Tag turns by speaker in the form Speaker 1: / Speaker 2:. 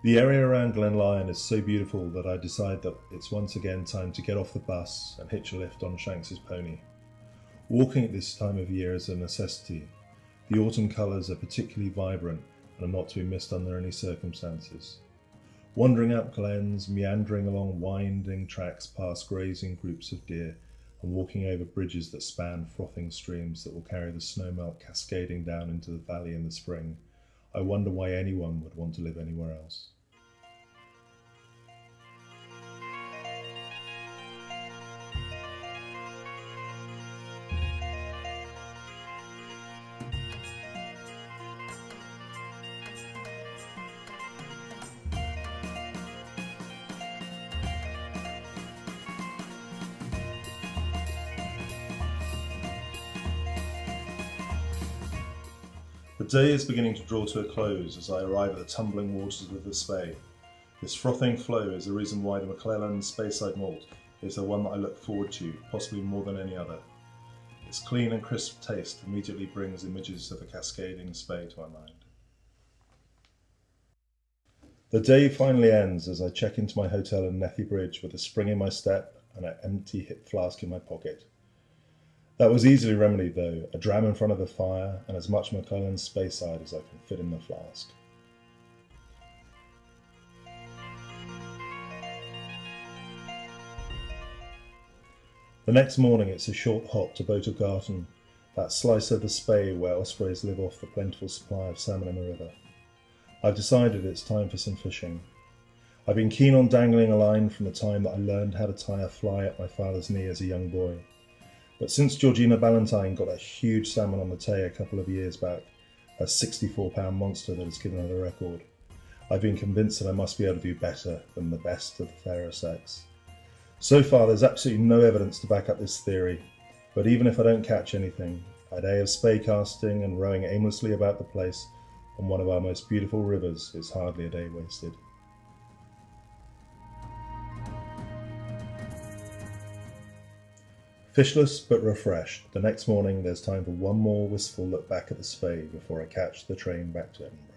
Speaker 1: The area around Glenlyon is so beautiful that I decide that it's once again time to get off the bus and hitch a lift on Shanks's pony. Walking at this time of year is a necessity. The autumn colours are particularly vibrant and are not to be missed under any circumstances. Wandering up glens, meandering along winding tracks past grazing groups of deer, and walking over bridges that span frothing streams that will carry the snowmelt cascading down into the valley in the spring, I wonder why anyone would want to live anywhere else. The day is beginning to draw to a close as I arrive at the tumbling waters of the Spey. This frothing flow is the reason why the McClelland's Speyside malt is the one that I look forward to, possibly more than any other. Its clean and crisp taste immediately brings images of the cascading Spey to my mind. The day finally ends as I check into my hotel in Nethy Bridge with a spring in my step and an empty hip flask in my pocket. That was easily remedied though, a dram in front of the fire and as much McClelland's Speyside as I can fit in the flask. The next morning it's a short hop to Boat Garten, that slice of the Spey where ospreys live off the plentiful supply of salmon in the river. I've decided it's time for some fishing. I've been keen on dangling a line from the time that I learned how to tie a fly at my father's knee as a young boy. But since Georgina Ballantyne got a huge salmon on the Tay a couple of years back, a 64-pound monster that has given her the record, I've been convinced that I must be able to do better than the best of the fairer sex. So far there's absolutely no evidence to back up this theory, but even if I don't catch anything, a day of spey casting and rowing aimlessly about the place on one of our most beautiful rivers is hardly a day wasted. Fishless but refreshed, the next morning there's time for one more wistful look back at the Spey before I catch the train back to Edinburgh.